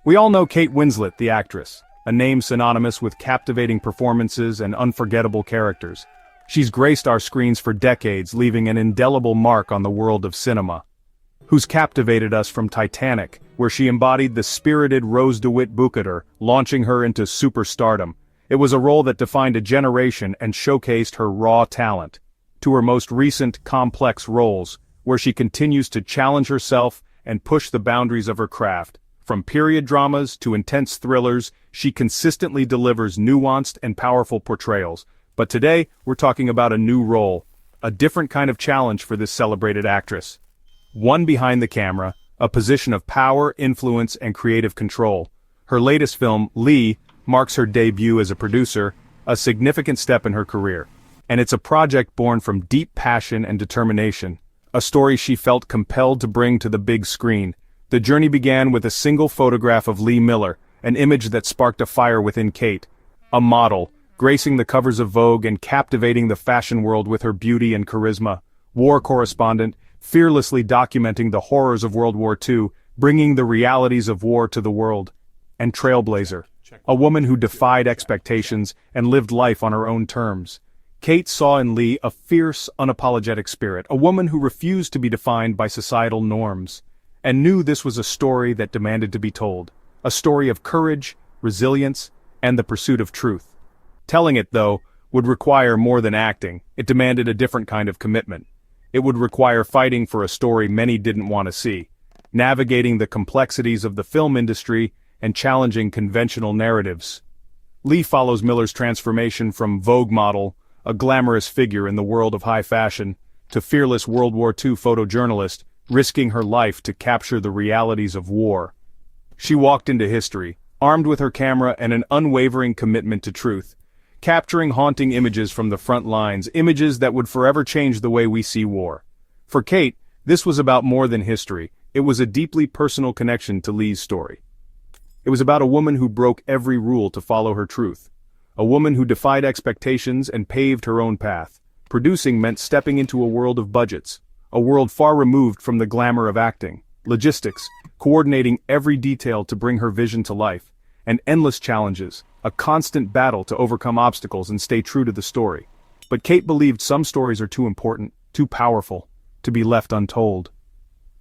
We all know Kate Winslet, the actress, a name synonymous with captivating performances and unforgettable characters. She's graced our screens for decades, leaving an indelible mark on the world of cinema. Who's captivated us from Titanic, where she embodied the spirited Rose DeWitt Bukater, launching her into superstardom. It was a role that defined a generation and showcased her raw talent. To her most recent, complex roles, where she continues to challenge herself and push the boundaries of her craft. From period dramas to intense thrillers, she consistently delivers nuanced and powerful portrayals. But today, we're talking about a new role, a different kind of challenge for this celebrated actress. One behind the camera, a position of power, influence, and creative control. Her latest film, Lee, marks her debut as a producer, a significant step in her career. And it's a project born from deep passion and determination, a story she felt compelled to bring to the big screen. The journey began with a single photograph of Lee Miller, an image that sparked a fire within Kate. A model, gracing the covers of Vogue and captivating the fashion world with her beauty and charisma. War correspondent, fearlessly documenting the horrors of World War II, bringing the realities of war to the world. And trailblazer, a woman who defied expectations and lived life on her own terms. Kate saw in Lee a fierce, unapologetic spirit, a woman who refused to be defined by societal norms, and knew this was a story that demanded to be told. A story of courage, resilience, and the pursuit of truth. Telling it, though, would require more than acting. It demanded a different kind of commitment. It would require fighting for a story many didn't want to see, navigating the complexities of the film industry and challenging conventional narratives. Lee follows Miller's transformation from Vogue model, a glamorous figure in the world of high fashion, to fearless World War II photojournalist, risking her life to capture the realities of war. She walked into history, armed with her camera and an unwavering commitment to truth, capturing haunting images from the front lines, images that would forever change the way we see war. For Kate, this was about more than history. It was a deeply personal connection to Lee's story. It was about a woman who broke every rule to follow her truth. A woman who defied expectations and paved her own path. Producing meant stepping into a world of budgets, a world far removed from the glamour of acting, logistics, coordinating every detail to bring her vision to life, and endless challenges, a constant battle to overcome obstacles and stay true to the story. But Kate believed some stories are too important, too powerful, to be left untold,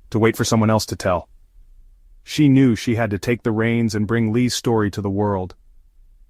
to wait for someone else to tell. She knew she had to take the reins and bring Lee's story to the world.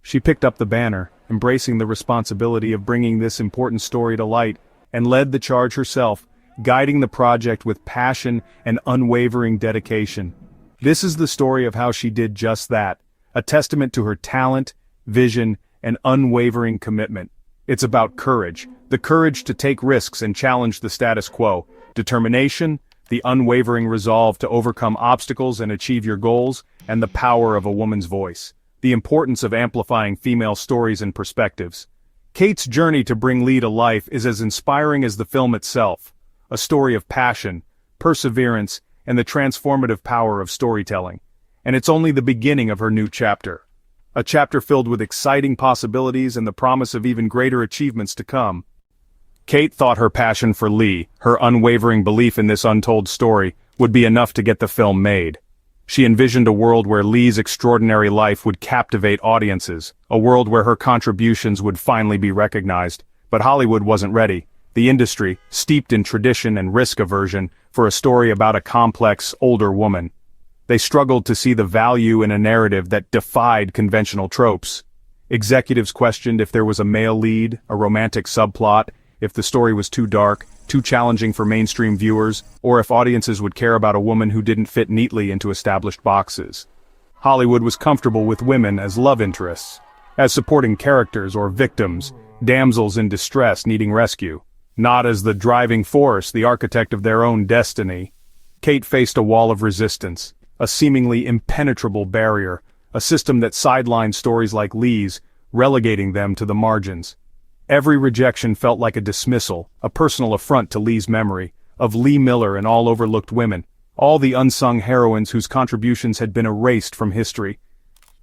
She picked up the banner, embracing the responsibility of bringing this important story to light, and led the charge herself, guiding the project with passion and unwavering dedication. This is the story of how she did just that, a testament to her talent, vision, and unwavering commitment. It's about courage, the courage to take risks and challenge the status quo, determination, the unwavering resolve to overcome obstacles and achieve your goals, and the power of a woman's voice, the importance of amplifying female stories and perspectives. Kate's journey to bring Lee to life is as inspiring as the film itself, a story of passion, perseverance, and the transformative power of storytelling. And it's only the beginning of her new chapter. A chapter filled with exciting possibilities and the promise of even greater achievements to come. Kate thought her passion for Lee, her unwavering belief in this untold story, would be enough to get the film made. She envisioned a world where Lee's extraordinary life would captivate audiences, a world where her contributions would finally be recognized. But Hollywood wasn't ready. The industry, steeped in tradition and risk aversion, for a story about a complex, older woman. They struggled to see the value in a narrative that defied conventional tropes. Executives questioned if there was a male lead, a romantic subplot, if the story was too dark, too challenging for mainstream viewers, or if audiences would care about a woman who didn't fit neatly into established boxes. Hollywood was comfortable with women as love interests, as supporting characters or victims, damsels in distress needing rescue, not as the driving force, the architect of their own destiny. Kate faced a wall of resistance, a seemingly impenetrable barrier, a system that sidelined stories like Lee's, relegating them to the margins. Every rejection felt like a dismissal, a personal affront to Lee's memory, of Lee Miller and all overlooked women, all the unsung heroines whose contributions had been erased from history.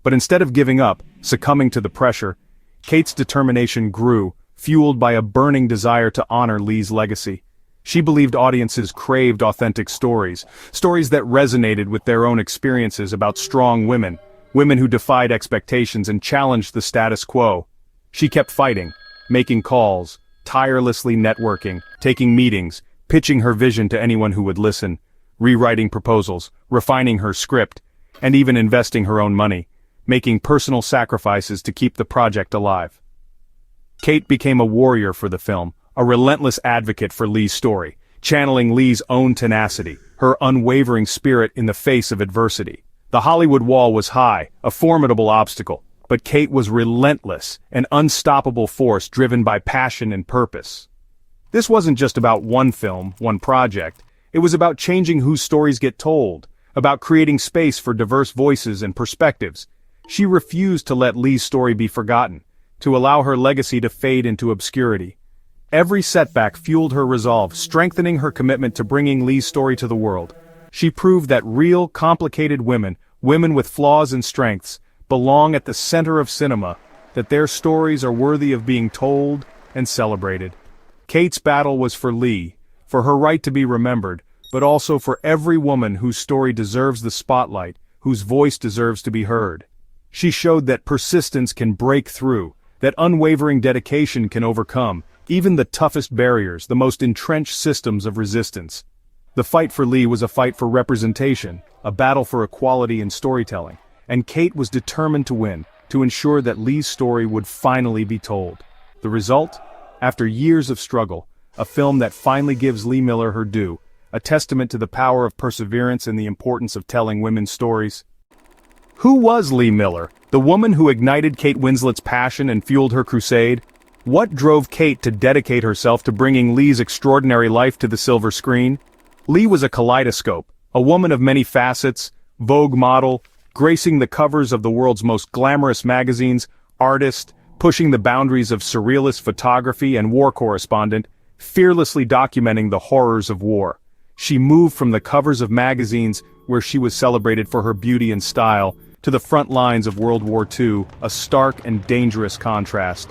But instead of giving up, succumbing to the pressure, Kate's determination grew, fueled by a burning desire to honor Lee's legacy. She believed audiences craved authentic stories, stories that resonated with their own experiences about strong women, women who defied expectations and challenged the status quo. She kept fighting, making calls, tirelessly networking, taking meetings, pitching her vision to anyone who would listen, rewriting proposals, refining her script, and even investing her own money, making personal sacrifices to keep the project alive. Kate became a warrior for the film, a relentless advocate for Lee's story, channeling Lee's own tenacity, her unwavering spirit in the face of adversity. The Hollywood wall was high, a formidable obstacle, but Kate was relentless, an unstoppable force driven by passion and purpose. This wasn't just about one film, one project. It was about changing whose stories get told, about creating space for diverse voices and perspectives. She refused to let Lee's story be forgotten, to allow her legacy to fade into obscurity. Every setback fueled her resolve, strengthening her commitment to bringing Lee's story to the world. She proved that real, complicated women, women with flaws and strengths, belong at the center of cinema, that their stories are worthy of being told and celebrated. Kate's battle was for Lee, for her right to be remembered, but also for every woman whose story deserves the spotlight, whose voice deserves to be heard. She showed that persistence can break through, that unwavering dedication can overcome even the toughest barriers, the most entrenched systems of resistance. The fight for Lee was a fight for representation, a battle for equality in storytelling, and Kate was determined to win, to ensure that Lee's story would finally be told. The result? After years of struggle, a film that finally gives Lee Miller her due, a testament to the power of perseverance and the importance of telling women's stories. Who was Lee Miller, the woman who ignited Kate Winslet's passion and fueled her crusade? What drove Kate to dedicate herself to bringing Lee's extraordinary life to the silver screen? Lee was a kaleidoscope, a woman of many facets, Vogue model, gracing the covers of the world's most glamorous magazines, artist, pushing the boundaries of surrealist photography and war correspondent, fearlessly documenting the horrors of war. She moved from the covers of magazines, where she was celebrated for her beauty and style, to the front lines of World War II, a stark and dangerous contrast.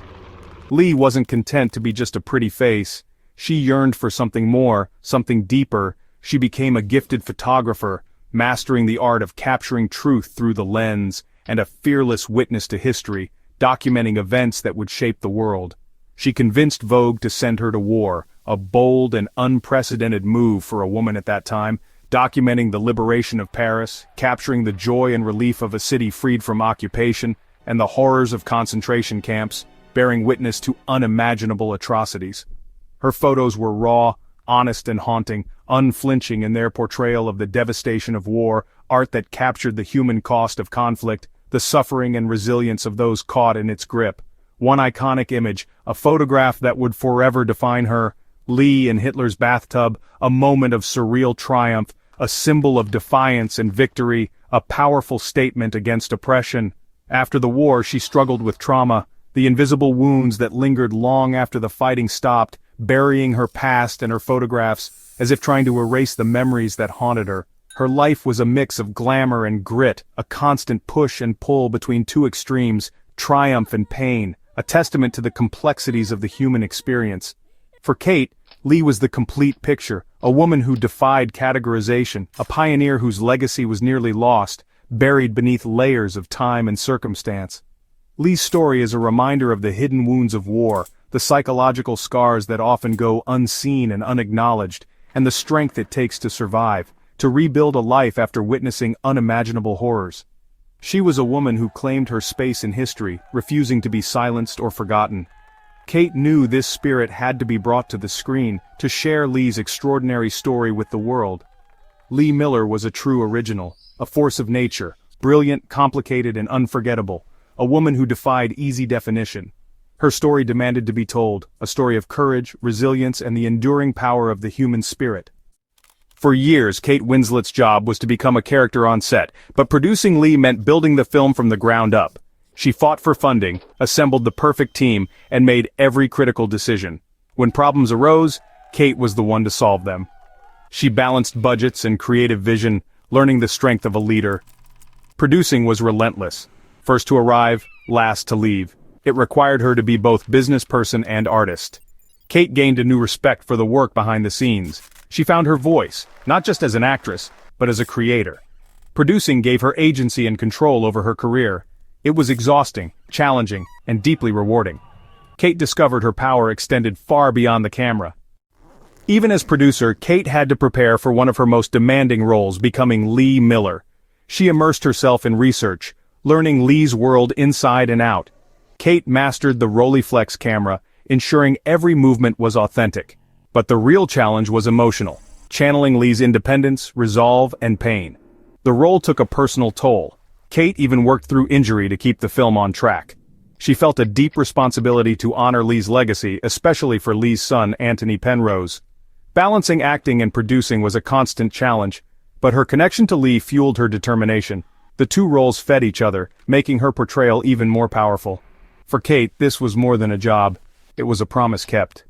Lee wasn't content to be just a pretty face. She yearned for something more, something deeper. She became a gifted photographer, mastering the art of capturing truth through the lens, and a fearless witness to history, documenting events that would shape the world. She convinced Vogue to send her to war, a bold and unprecedented move for a woman at that time, documenting the liberation of Paris, capturing the joy and relief of a city freed from occupation, and the horrors of concentration camps, bearing witness to unimaginable atrocities. Her photos were raw, honest and haunting, unflinching in their portrayal of the devastation of war, art that captured the human cost of conflict, the suffering and resilience of those caught in its grip. One iconic image, a photograph that would forever define her, Lee in Hitler's bathtub, a moment of surreal triumph, a symbol of defiance and victory, a powerful statement against oppression. After the war, she struggled with trauma, the invisible wounds that lingered long after the fighting stopped, burying her past and her photographs, as if trying to erase the memories that haunted her. Her life was a mix of glamour and grit, a constant push and pull between two extremes, triumph and pain, a testament to the complexities of the human experience. For Kate, Lee was the complete picture, a woman who defied categorization, a pioneer whose legacy was nearly lost, buried beneath layers of time and circumstance. Lee's story is a reminder of the hidden wounds of war, the psychological scars that often go unseen and unacknowledged, and the strength it takes to survive, to rebuild a life after witnessing unimaginable horrors. She was a woman who claimed her space in history, refusing to be silenced or forgotten. Kate knew this spirit had to be brought to the screen, to share Lee's extraordinary story with the world. Lee Miller was a true original, a force of nature, brilliant, complicated, and unforgettable, a woman who defied easy definition. Her story demanded to be told, a story of courage, resilience, and the enduring power of the human spirit. For years, Kate Winslet's job was to become a character on set, but producing Lee meant building the film from the ground up. She fought for funding, assembled the perfect team, and made every critical decision. When problems arose, Kate was the one to solve them. She balanced budgets and creative vision, learning the strength of a leader. Producing was relentless. First to arrive, last to leave. It required her to be both business person and artist. Kate gained a new respect for the work behind the scenes. She found her voice, not just as an actress, but as a creator. Producing gave her agency and control over her career. It was exhausting, challenging, and deeply rewarding. Kate discovered her power extended far beyond the camera. Even as producer, Kate had to prepare for one of her most demanding roles, becoming Lee Miller. She immersed herself in research, learning Lee's world inside and out. Kate mastered the Rolleiflex camera, ensuring every movement was authentic. But the real challenge was emotional, channeling Lee's independence, resolve, and pain. The role took a personal toll. Kate even worked through injury to keep the film on track. She felt a deep responsibility to honor Lee's legacy, especially for Lee's son, Anthony Penrose. Balancing acting and producing was a constant challenge, but her connection to Lee fueled her determination. The two roles fed each other, making her portrayal even more powerful. For Kate, this was more than a job. It was a promise kept.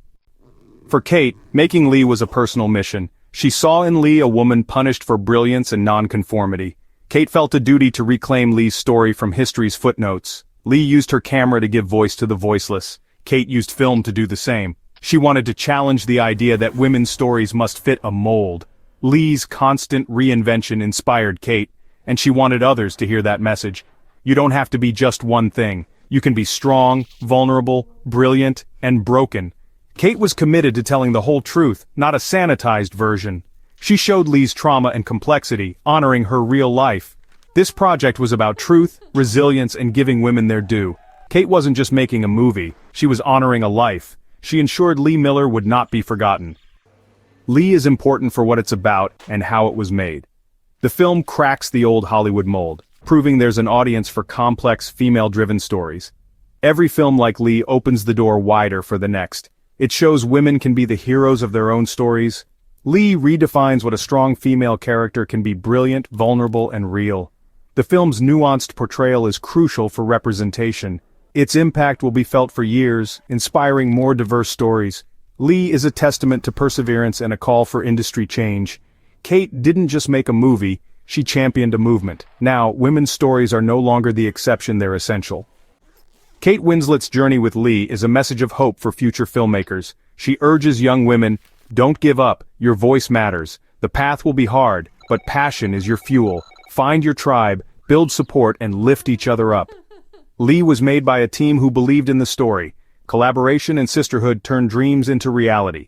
For Kate, making Lee was a personal mission. She saw in Lee a woman punished for brilliance and nonconformity. Kate felt a duty to reclaim Lee's story from history's footnotes. Lee used her camera to give voice to the voiceless. Kate used film to do the same. She wanted to challenge the idea that women's stories must fit a mold. Lee's constant reinvention inspired Kate, and she wanted others to hear that message. You don't have to be just one thing. You can be strong, vulnerable, brilliant, and broken. Kate was committed to telling the whole truth, not a sanitized version. She showed Lee's trauma and complexity, honoring her real life. This project was about truth, resilience, and giving women their due. Kate wasn't just making a movie, she was honoring a life. She ensured Lee Miller would not be forgotten. Lee is important for what it's about and how it was made. The film cracks the old Hollywood mold, proving there's an audience for complex, female-driven stories. Every film like Lee opens the door wider for the next. It shows women can be the heroes of their own stories. Lee redefines what a strong female character can be: brilliant, vulnerable, and real. The film's nuanced portrayal is crucial for representation. Its impact will be felt for years, inspiring more diverse stories. Lee is a testament to perseverance and a call for industry change. Kate didn't just make a movie, she championed a movement. Now, women's stories are no longer the exception, they're essential. Kate Winslet's journey with Lee is a message of hope for future filmmakers. She urges young women, don't give up, your voice matters. The path will be hard, but passion is your fuel. Find your tribe, build support, and lift each other up. Lee was made by a team who believed in the story. Collaboration and sisterhood turned dreams into reality.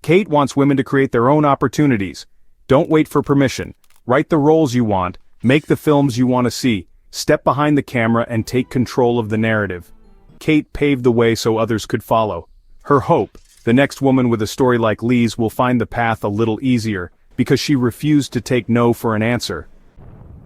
Kate wants women to create their own opportunities. Don't wait for permission. Write the roles you want, make the films you want to see, step behind the camera and take control of the narrative. Kate paved the way so others could follow. Her hope, the next woman with a story like Lee's will find the path a little easier, because she refused to take no for an answer.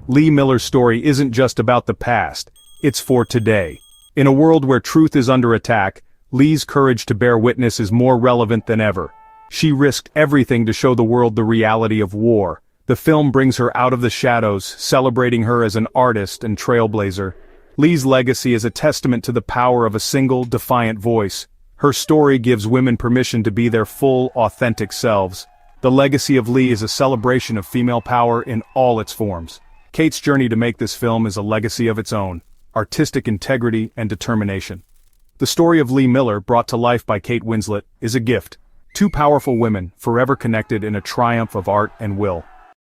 Lee Miller's story isn't just about the past. It's for today. In a world where truth is under attack, Lee's courage to bear witness is more relevant than ever. She risked everything to show the world the reality of war. The film brings her out of the shadows, celebrating her as an artist and trailblazer. Lee's legacy is a testament to the power of a single, defiant voice. Her story gives women permission to be their full, authentic selves. The legacy of Lee is a celebration of female power in all its forms. Kate's journey to make this film is a legacy of its own. Artistic integrity and determination. The story of Lee Miller, brought to life by Kate Winslet, is a gift. Two powerful women, forever connected in a triumph of art and will.